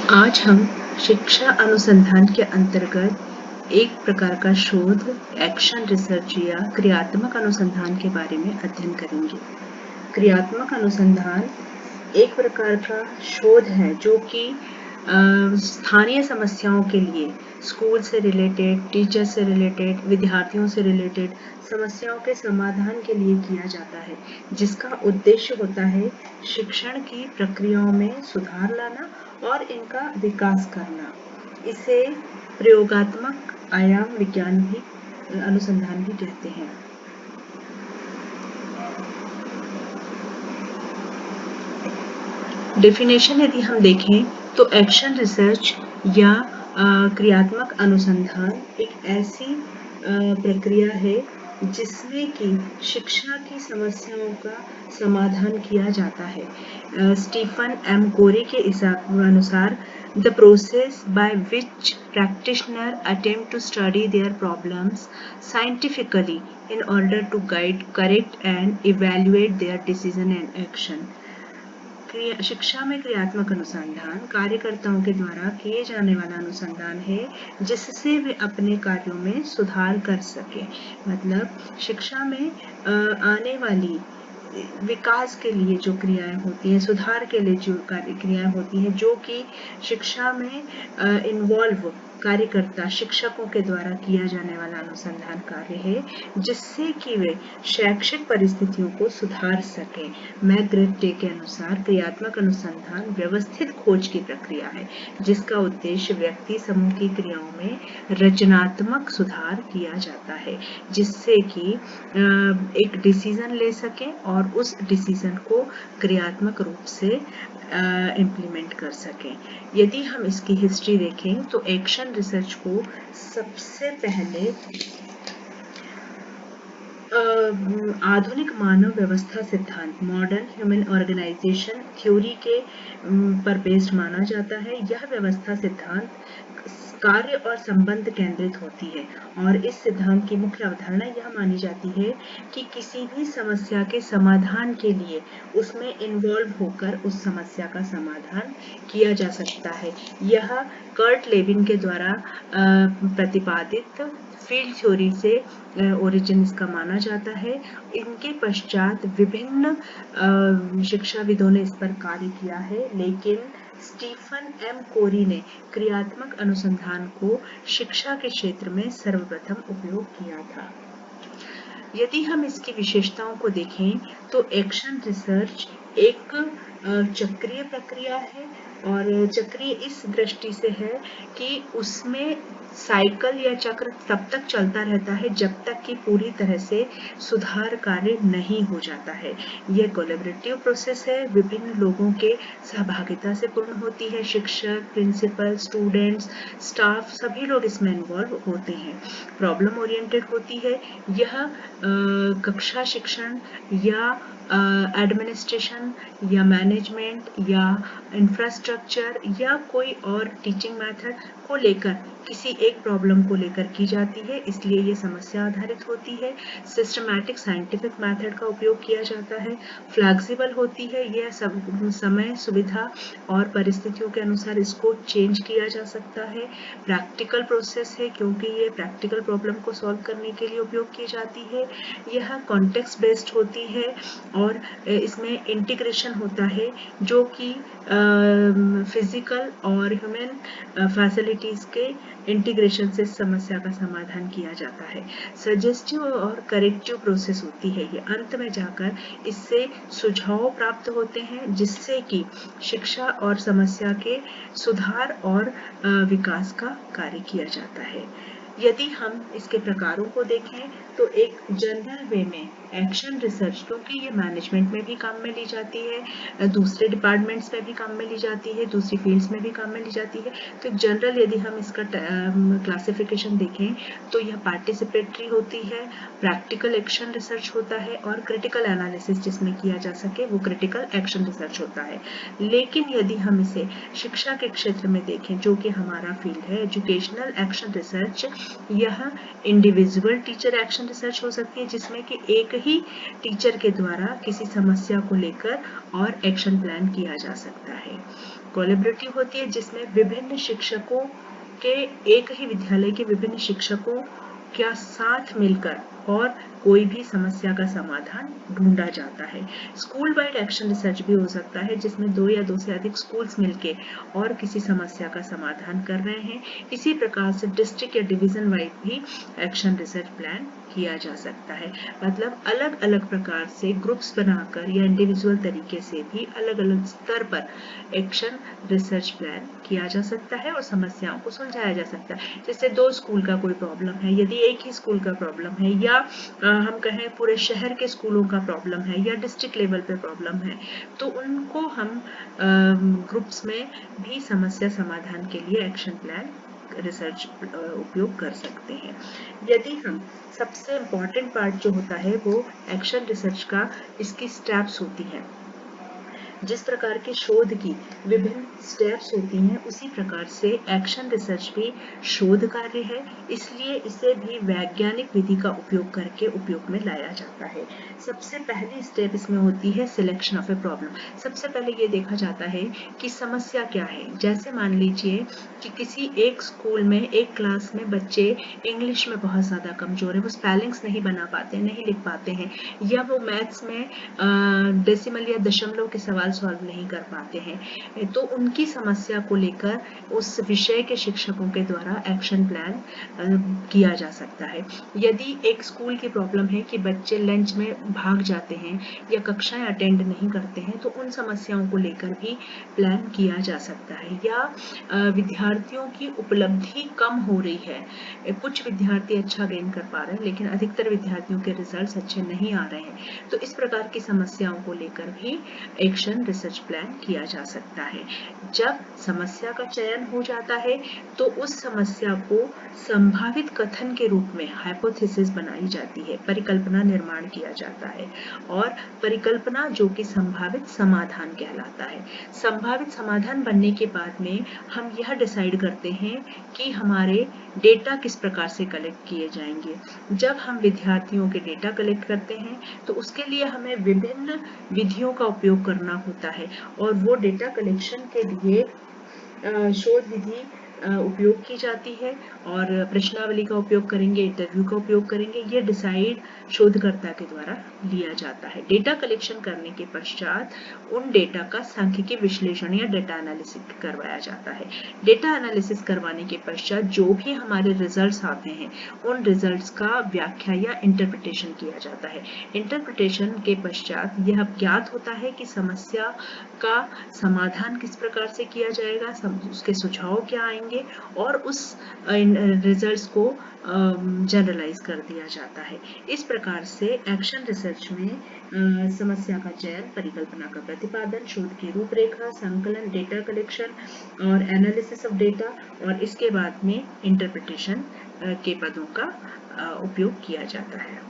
आज हम शिक्षा अनुसंधान के अंतर्गत एक प्रकार का शोध, एक्शन रिसर्च या क्रियात्मक अनुसंधान के बारे में अध्ययन करेंगे। क्रियात्मक अनुसंधान एक प्रकार का शोध है जो कि स्थानीय समस्याओं के लिए स्कूल से रिलेटेड, टीचर से रिलेटेड, विद्यार्थियों से रिलेटेड समस्याओं के समाधान के लिए किया जाता है, जिसका उद्देश्य होता है शिक्षण की प्रक्रियाओं में सुधार लाना और इनका विकास करना। इसे प्रयोगात्मक आयाम विज्ञान भी अनुसंधान भी कहते हैं। डेफिनेशन यदि हम देखें तो एक्शन रिसर्च या क्रियात्मक अनुसंधान एक ऐसी प्रक्रिया है जिसमें कि शिक्षा की समस्याओं का समाधान किया जाता है। स्टीफन एम कोरी के अनुसार the process by which practitioner attempt to study their problems scientifically in order to guide, correct and evaluate their decision and action। शिक्षा में क्रियात्मक अनुसंधान कार्यकर्ताओं के द्वारा किए जाने वाला अनुसंधान है जिससे वे अपने कार्यों में सुधार कर सके। मतलब शिक्षा में आने वाली विकास के लिए जो क्रियाएं होती हैं, सुधार के लिए जो क्रियाएं होती हैं, जो कि शिक्षा में इन्वॉल्व कार्यकर्ता शिक्षकों के द्वारा किया जाने वाला अनुसंधान कार्य है, जिससे कि वे शैक्षिक परिस्थितियों को सुधार सके। मैकग्रेटे के अनुसार क्रियात्मक अनुसंधान व्यवस्थित खोज की प्रक्रिया है जिसका उद्देश्य व्यक्ति समूह की क्रियाओं में रचनात्मक सुधार किया जाता है, जिससे कि एक डिसीजन ले सके और उस डिसीजन को क्रियात्मक रूप से इम्प्लीमेंट कर सकें। यदि हम इसकी हिस्ट्री देखें तो एक्शन रिसर्च को सबसे पहले आधुनिक मानव व्यवस्था सिद्धांत, मॉडर्न ह्यूमन ऑर्गेनाइजेशन थ्योरी के पर बेस्ड माना जाता है। यह व्यवस्था सिद्धांत कार्य और संबंध केंद्रित होती है और इस सिद्धांत की मुख्य अवधारणा यह मानी जाती है कि किसी भी समस्या के समाधान के लिए उसमें इन्वॉल्व होकर उस समस्या का समाधान किया जा सकता है। यह कर्ट लेविन के द्वारा प्रतिपादित फील्ड थ्योरी से ओरिजिन इसका माना जाता है। इनके पश्चात विभिन्न शिक्षाविदों ने इस पर कार्य किया है, लेकिन स्टीफन एम कोरी ने क्रियात्मक अनुसंधान को शिक्षा के क्षेत्र में सर्वप्रथम उपयोग किया था। यदि हम इसकी विशेषताओं को देखें तो एक्शन रिसर्च एक चक्रीय प्रक्रिया है और चक्रीय इस दृष्टि से है कि उसमें साइकिल या चक्र तब तक चलता रहता है जब तक कि पूरी तरह से सुधार कार्य नहीं हो जाता है। यह कोलैबोरेटिव प्रोसेस है, विभिन्न लोगों के सहभागिता से पूर्ण होती है। शिक्षक, प्रिंसिपल, स्टूडेंट्स, स्टाफ सभी लोग इसमें इन्वॉल्व होते हैं। प्रॉब्लम ओरिएंटेड होती है। यह कक्षा शिक्षण या एडमिनिस्ट्रेशन या मैनेजमेंट या इंफ्रास्ट्रक्चर या कोई और टीचिंग मेथड को लेकर किसी एक प्रॉब्लम को लेकर की जाती है, इसलिए ये समस्या आधारित होती है। सिस्टमैटिक साइंटिफिक मेथड का उपयोग किया जाता है। फ्लेक्सिबल होती है, यह समय, सुविधा और परिस्थितियों के अनुसार इसको चेंज किया जा सकता है। प्रैक्टिकल प्रोसेस है क्योंकि ये प्रैक्टिकल प्रॉब्लम को सॉल्व करने के लिए उपयोग की जाती है। यह कॉन्टेक्स्ट बेस्ड होती है और इसमें इंटीग्रेशन होता है जो कि फिजिकल और ह्यूमन फैसिलिटीज के इंटीग्रेशन से समस्या का समाधान किया जाता है। सजेस्टिव और करेक्टिव प्रोसेस होती है, ये अंत में जाकर इससे सुझाव प्राप्त होते हैं जिससे कि शिक्षा और समस्या के सुधार और विकास का कार्य किया जाता है। यदि हम इसके प्रकारों को देखें तो एक जनरल वे में एक्शन रिसर्च, क्योंकि ये मैनेजमेंट में भी काम में ली जाती है, दूसरे डिपार्टमेंट्स में भी काम में ली जाती है, दूसरी फील्ड्स में भी काम में ली जाती है, तो एक जनरल यदि हम इसका क्लासिफिकेशन देखें तो यह पार्टिसिपेटरी होती है, प्रैक्टिकल एक्शन रिसर्च होता है और क्रिटिकल एनालिसिस जिसमें किया जा सके वो क्रिटिकल एक्शन रिसर्च होता है। लेकिन यदि हम इसे शिक्षा के क्षेत्र में देखें जो कि हमारा फील्ड है एजुकेशनल एक्शन रिसर्च, यह इंडिविजुअल टीचर एक्शन रिसर्च हो सकती है जिसमें कि एक ही टीचर के द्वारा किसी समस्या को लेकर और एक्शन प्लान किया जा सकता है। कोलैबोरेटिव होती है जिसमें विभिन्न शिक्षकों के एक ही विद्यालय के विभिन्न शिक्षकों के साथ मिलकर और कोई भी समस्या का समाधान ढूंढा जाता है। स्कूल वाइड एक्शन रिसर्च भी हो सकता है जिसमें 2 या 2 से अधिक स्कूल्स मिलके और किसी समस्या का समाधान कर रहे हैं। इसी प्रकार से डिस्ट्रिक्ट या डिवीजन वाइड भी एक्शन रिसर्च प्लान किया जा सकता है। मतलब अलग अलग प्रकार से ग्रुप्स बनाकर या इंडिविजुअल तरीके से भी अलग अलग स्तर पर एक्शन रिसर्च प्लान किया जा सकता है और समस्याओं को सुलझाया जा सकता है। जैसे 2 स्कूल का कोई प्रॉब्लम है, यदि एक ही स्कूल का प्रॉब्लम है या हम कहें पूरे शहर के स्कूलों का प्रॉब्लम है या डिस्ट्रिक्ट लेवल पे प्रॉब्लम है, तो उनको हम ग्रुप्स में भी समस्या समाधान के लिए एक्शन प्लान रिसर्च उपयोग कर सकते हैं। यदि हम सबसे इम्पॉर्टेंट पार्ट जो होता है वो एक्शन रिसर्च का इसकी स्टेप्स होती हैं। जिस प्रकार के शोध की विभिन्न स्टेप्स होती हैं उसी प्रकार से एक्शन रिसर्च भी शोध कार्य है, इसलिए इसे भी वैज्ञानिक विधि का उपयोग करके उपयोग में लाया जाता है। सबसे पहली स्टेप इसमें होती है सिलेक्शन ऑफ ए प्रॉब्लम। सबसे पहले ये देखा जाता है कि समस्या क्या है। जैसे मान लीजिए कि किसी एक स्कूल में एक क्लास में बच्चे इंग्लिश में बहुत ज़्यादा कमजोर है, वो स्पेलिंग्स नहीं बना पाते, नहीं लिख पाते हैं, या वो मैथ्स में डेसिमल या दशमलव के सवाल सॉल्व नहीं कर पाते हैं, तो उनकी समस्या को लेकर उस विषय के शिक्षकों के द्वारा एक्शन प्लान किया जा सकता है। यदि एक स्कूल की प्रॉब्लम है कि बच्चे लंच में भाग जाते हैं या कक्षाएं अटेंड नहीं करते हैं, तो उन समस्याओं को लेकर भी प्लान किया जा सकता है। या विद्यार्थियों की उपलब्धि कम हो रही है, कुछ विद्यार्थी अच्छा गेन कर पा रहे हैं लेकिन अधिकतर विद्यार्थियों के रिजल्ट्स अच्छे नहीं आ रहे हैं, तो इस प्रकार की समस्याओं को लेकर भी एक्शन रिसर्च प्लान किया जा सकता है। जब समस्या का चयन हो जाता है तो उस समस्या को संभावित कथन के रूप में हाइपोथेसिस बनाई जाती है, परिकल्पना निर्माण किया जाता है, और परिकल्पना जो कि संभावित समाधान कहलाता है। संभावित समाधान बनने के बाद में हम यह डिसाइड करते हैं कि हमारे डेटा किस प्रकार से कलेक्ट किए जाएंगे। जब हम विद्यार्थियों के डेटा कलेक्ट करते हैं तो उसके लिए हमें विभिन्न विधियों का उपयोग करना होता है, और वो डेटा कलेक्शन के लिए शोध विधि उपयोग की जाती है, और प्रश्नावली का उपयोग करेंगे, इंटरव्यू का उपयोग करेंगे, ये डिसाइड शोधकर्ता के द्वारा लिया जाता है। डेटा कलेक्शन करने के पश्चात उन डेटा का सांख्यिकीय विश्लेषण या डेटा एनालिसिस करवाया जाता है। डेटा एनालिसिस करवाने के पश्चात जो भी हमारे रिजल्ट्स आते हैं उन रिजल्ट्स का व्याख्या या इंटरप्रिटेशन किया जाता है। इंटरप्रिटेशन के पश्चात यह ज्ञात होता है कि समस्या का समाधान किस प्रकार से किया जाएगा, उसके सुझाव क्या आएंगे, और उस रिजल्ट्स को जनरलाइज कर दिया जाता है। इस प्रकार से एक्शन रिसर्च में समस्या का चयन, परिकल्पना का प्रतिपादन, शोध की रूपरेखा, संकलन, डेटा कलेक्शन और एनालिसिस ऑफ डेटा, और इसके बाद में इंटरप्रिटेशन के पदों का उपयोग किया जाता है।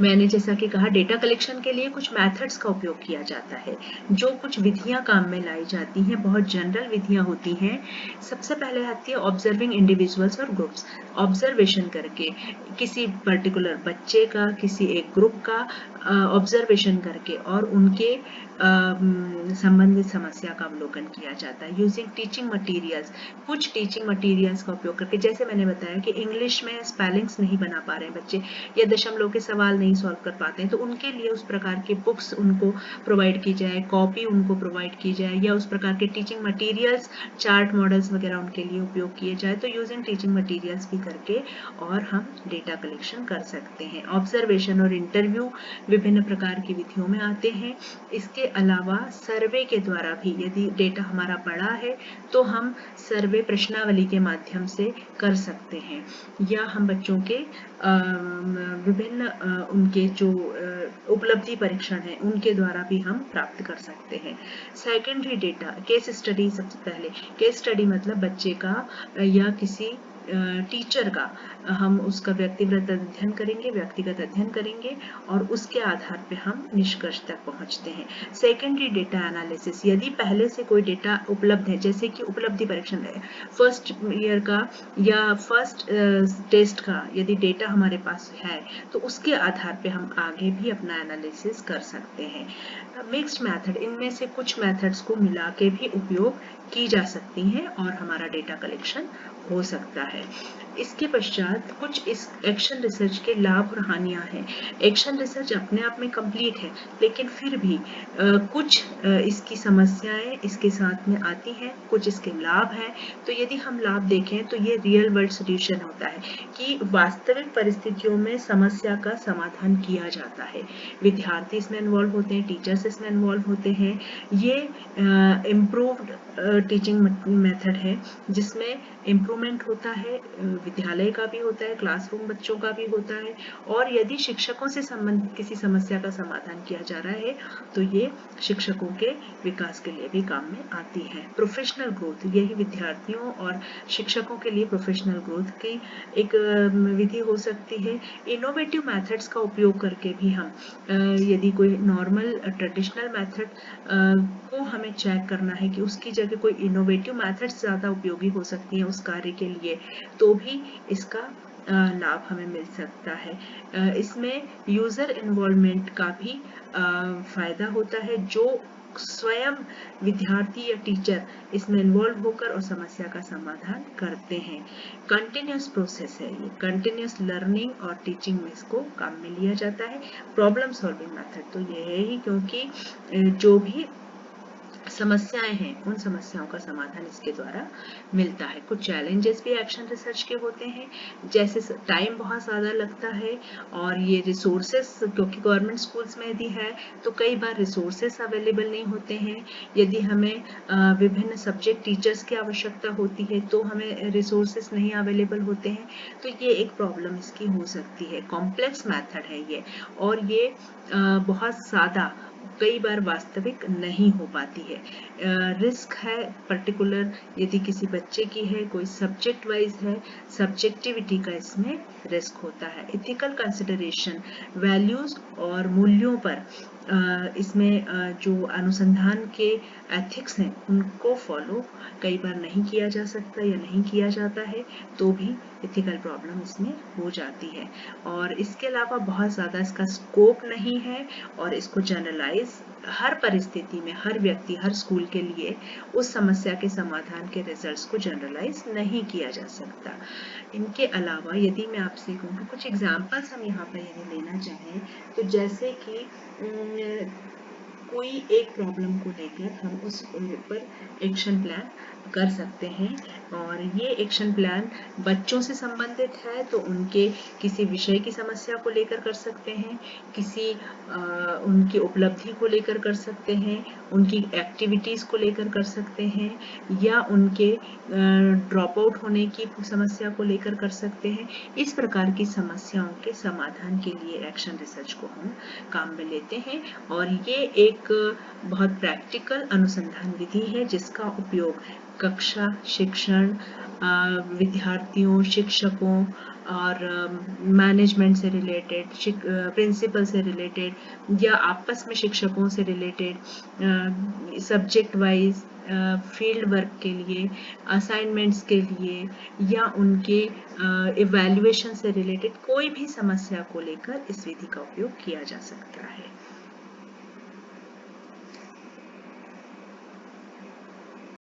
मैंने जैसा कि कहा, डेटा कलेक्शन के लिए कुछ मेथड्स का उपयोग किया जाता है, जो कुछ विधियां काम में लाई जाती हैं, बहुत जनरल विधियां होती हैं। सबसे पहले आती है ऑब्जर्विंग इंडिविजुअल्स और ग्रुप्स। ऑब्जर्वेशन करके किसी पर्टिकुलर बच्चे का, किसी एक ग्रुप का ऑब्जर्वेशन करके और उनके संबंधित समस्या का अवलोकन किया जाता है। यूजिंग टीचिंग मटीरियल्स, कुछ टीचिंग मटीरियल्स का उपयोग करके, जैसे मैंने बताया कि इंग्लिश में स्पेलिंग्स नहीं बना पा रहे हैं बच्चे या दशमलव के सवाल नहीं सॉल्व कर पाते हैं, तो उनके लिए उस प्रकार के बुक्स उनको प्रोवाइड की जाए, कॉपी उनको प्रोवाइड की जाए, या उस प्रकार के टीचिंग मटीरियल्स, चार्ट मॉडल्स वगैरह उनके लिए उपयोग किए जाए। तो यूजिंग टीचिंग मटीरियल्स भी करके और हम डेटा कलेक्शन कर सकते हैं। ऑब्जर्वेशन और इंटरव्यू विभिन्न प्रकार की विधियों में आते हैं। इसके अलावा सर्वे के द्वारा भी, यदि डेटा हमारा बड़ा है तो हम सर्वे प्रश्नावली के माध्यम से कर सकते हैं, या हम बच्चों के विभिन्न उनके जो उपलब्धि परीक्षण है उनके द्वारा भी हम प्राप्त कर सकते हैं। Secondary data, case study. सबसे पहले केस स्टडी मतलब बच्चे का या किसी टीचर का हम उसका व्यक्तिगत अध्ययन करेंगे और उसके आधार पे हम निष्कर्ष तक पहुंचते हैं। सेकेंडरी डेटा एनालिसिस, यदि पहले से कोई डेटा उपलब्ध है, जैसे कि उपलब्धि परीक्षण है फर्स्ट ईयर का या फर्स्ट टेस्ट का, यदि डेटा हमारे पास है तो उसके आधार पे हम आगे भी अपना एनालिसिस कर सकते हैं। मिक्स्ड मेथड, इनमें से कुछ मेथड्स को मिला के भी उपयोग की जा सकती हैं और हमारा डेटा कलेक्शन हो सकता है। इसके पश्चात कुछ इस एक्शन रिसर्च के लाभ और हानियां हैं। एक्शन रिसर्च अपने आप में कंप्लीट है, लेकिन फिर भी कुछ इसकी समस्याएं इसके साथ में आती हैं, कुछ इसके लाभ हैं। तो यदि हम लाभ देखें तो ये रियल वर्ल्ड सोल्यूशन होता है कि वास्तविक परिस्थितियों में समस्या का समाधान किया जाता है। विद्यार्थी इसमें इन्वॉल्व होते हैं, टीचर्स इसमें इन्वॉल्व होते हैं। ये इम्प्रूव्ड टीचिंग मेथड है जिसमें इम्प्रूवमेंट होता है, विद्यालय का भी होता है, क्लासरूम बच्चों का भी होता है। और यदि शिक्षकों से संबंधित किसी समस्या का समाधान किया जा रहा है तो ये शिक्षकों के विकास के लिए भी काम में आती है। प्रोफेशनल ग्रोथ, यही विद्यार्थियों और शिक्षकों के लिए प्रोफेशनल ग्रोथ की एक विधि हो सकती है। इनोवेटिव मेथड्स का उपयोग करके भी हम यदि कोई नॉर्मल ट्रेडिशनल मेथड को हमें चेक करना है कि उसकी जगह कोई इनोवेटिव मेथड्स ज़्यादा उपयोगी हो सकती हैं उस कार्य के लिए, तो भी इसका लाभ हमें मिल सकता है। इसमें यूज़र इन्वॉल्वमेंट का भी फायदा होता है, जो स्वयं विद्यार्थी या टीचर इसमें इन्वॉल्व होकर और समस्या का समाधान करते हैं। कंटिन्यूस प्रोसेस है ये, कंटिन्यूस लर्निंग और टीचिंग में इसको काम में लिया जाता है। प्रॉब्लम सॉल्विंग मेथड तो ये है ही, क्योंकि जो भी समस्याएं हैं उन समस्याओं का समाधान इसके द्वारा मिलता है। कुछ चैलेंजेस भी एक्शन रिसर्च के होते हैं, जैसे टाइम बहुत ज़्यादा लगता है और ये रिसोर्सेस, क्योंकि गवर्नमेंट स्कूल्स में यदि है तो कई बार रिसोर्सेस अवेलेबल नहीं होते हैं। यदि हमें विभिन्न सब्जेक्ट टीचर्स की आवश्यकता होती है तो हमें रिसोर्सेस नहीं अवेलेबल होते हैं, तो ये एक प्रॉब्लम इसकी हो सकती है। कॉम्प्लेक्स मैथड है ये, और ये बहुत ज़्यादा कई बार वास्तविक नहीं हो पाती है। रिस्क है पर्टिकुलर, यदि किसी बच्चे की है, कोई सब्जेक्ट वाइज है, सब्जेक्टिविटी का इसमें रिस्क होता है। इथिकल कंसिडरेशन, वैल्यूज और मूल्यों पर इसमें जो अनुसंधान के एथिक्स हैं उनको फॉलो कई बार नहीं किया जा सकता या नहीं किया जाता है, तो भी इथिकल प्रॉब्लम इसमें हो जाती है। और इसके अलावा बहुत ज़्यादा इसका स्कोप नहीं है और इसको जनरलाइज हर परिस्थिति में, हर व्यक्ति, हर स्कूल के लिए उस समस्या के समाधान के रिजल्ट्स को जनरलाइज नहीं किया जा सकता। इनके अलावा यदि मैं आपसे कहूँ कि कुछ एग्जाम्पल्स हम यहाँ पर यदि लेना चाहें, तो जैसे कि कोई एक प्रॉब्लम को लेकर हम उस पर एक्शन प्लान कर सकते हैं, और ये एक्शन प्लान बच्चों से संबंधित है तो उनके किसी विषय की समस्या को लेकर कर सकते हैं, किसी उनकी उपलब्धि को लेकर कर सकते हैं, उनकी एक्टिविटीज़ को लेकर कर सकते हैं, या उनके ड्रॉप आउट होने की समस्या को लेकर कर सकते हैं। इस प्रकार की समस्याओं के समाधान के लिए एक्शन रिसर्च को हम काम में लेते हैं, और ये एक बहुत प्रैक्टिकल अनुसंधान विधि है जिसका उपयोग कक्षा, शिक्षण, विद्यार्थियों, शिक्षकों और मैनेजमेंट से रिलेटेड, प्रिंसिपल से रिलेटेड, या आपस में शिक्षकों से related, subject wise field work के लिए, असाइनमेंट्स के लिए, या उनके इवैल्यूएशन से रिलेटेड कोई भी समस्या को लेकर इस विधि का उपयोग किया जा सकता है।